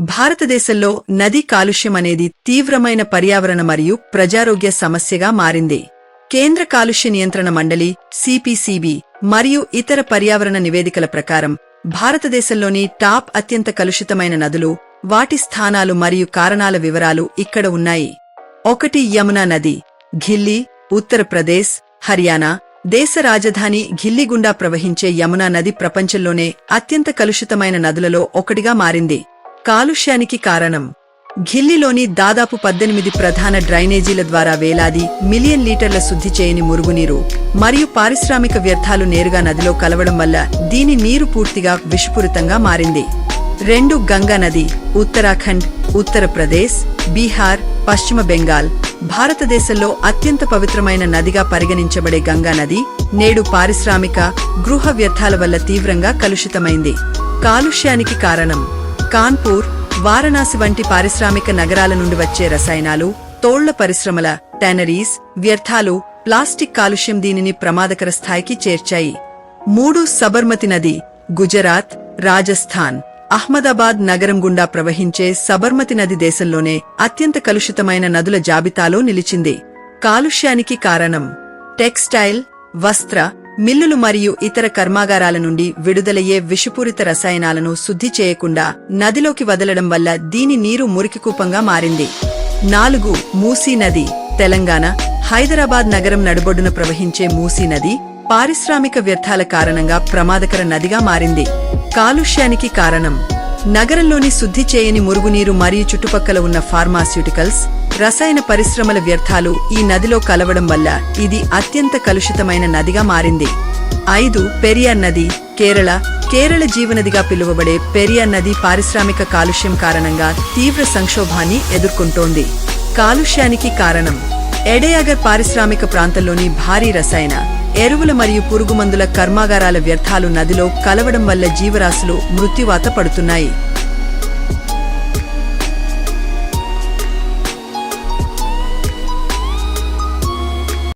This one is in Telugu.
భారతదేశంలో నదీ కాలుష్యం అనేది తీవ్రమైన పర్యావరణ మరియు ప్రజారోగ్య సమస్యగా మారింది. కేంద్ర కాలుష్య నియంత్రణ మండలి సిపిసిబి మరియు ఇతర పర్యావరణ నివేదికల ప్రకారం భారతదేశంలోని టాప్ అత్యంత కలుషితమైన నదులు, వాటి స్థానాలు మరియు కారణాల వివరాలు ఇక్కడ ఉన్నాయి. 1 యమునా నది, ఘిల్లీ, ఉత్తరప్రదేశ్, హర్యానా. దేశ రాజధాని ఘిల్లీ గుండా ప్రవహించే యమునా నది ప్రపంచంలోనే అత్యంత కలుషితమైన నదులలో ఒకటిగా మారింది. కాలుష్యానికి కారణం: ఘిల్లీలోని దాదాపు 18 ప్రధాన డ్రైనేజీల ద్వారా వేలాది మిలియన్ లీటర్ల శుద్ధి చేయని మురుగునీరు మరియు పారిశ్రామిక వ్యర్థాలు నేరుగా నదిలో కలవడం వల్ల దీని నీరు పూర్తిగా విషపూరితంగా మారింది. 2 గంగా నది, ఉత్తరాఖండ్, ఉత్తరప్రదేశ్, బీహార్, పశ్చిమ బెంగాల్. భారతదేశంలో అత్యంత పవిత్రమైన నదిగా పరిగణించబడే గంగా నది నేడు పారిశ్రామిక, గృహ వ్యర్థాల వల్ల తీవ్రంగా కలుషితమైంది. కాలుష్యానికి కారణం: కాన్పూర్, వారణాసి వంటి పారిశ్రామిక నగరాల నుండి వచ్చే రసాయనాలు, తోళ్ల పరిశ్రమల, టానరీస్, వ్యర్థాలు, ప్లాస్టిక్ కాలుష్యం దీనిని ప్రమాదకర స్థాయికి చేర్చాయి. 3 సబర్మతి నది, గుజరాత్, రాజస్థాన్, అహ్మదాబాద్ నగరం గుండా ప్రవహించే సబర్మతి నది దేశంలోనే అత్యంత కలుషితమైన నదుల జాబితాలో నిలిచింది. కాలుష్యానికి కారణం: టెక్స్టైల్, వస్త్ర మిల్లులు మరియు ఇతర కర్మాగారాల నుండి విడుదలయ్యే విషపూరిత రసాయనాలను శుద్ధి చేయకుండా నదిలోకి వదలడం వల్ల దీని నీరు మురికికూపంగా మారింది. 4 మూసీ నది, తెలంగాణ, హైదరాబాద్ నగరం నడుబొడ్డున ప్రవహించే మూసీ నది పారిశ్రామిక వ్యర్థాల కారణంగా ప్రమాదకర నదిగా మారింది. కాలుష్యానికి కారణం: నగరంలోని శుద్ధి చేయని మురుగునీరు మరియు చుట్టుపక్కల ఉన్న ఫార్మాస్యూటికల్స్, రసాయన పరిశ్రమల వ్యర్థాలు ఈ నదిలో కలవడం వల్ల ఇది అత్యంత కలుషితమైన నదిగా మారింది. 5 పెరియార్ నది, కేరళ జీవనదిగా పిలువబడే పెరియార్ నది పారిశ్రామిక కాలుష్యం కారణంగా తీవ్ర సంక్షోభాన్ని ఎదుర్కొంటోంది. కాలుష్యానికి కారణం: ఎడయాగర్ పారిశ్రామిక ప్రాంతంలోని భారీ రసాయన, ఎరువుల మరియు పురుగుమందుల కర్మాగారాల వ్యర్థాలు నదిలో కలవడం వల్ల జీవరాశులు మృత్యువాత పడుతున్నాయి.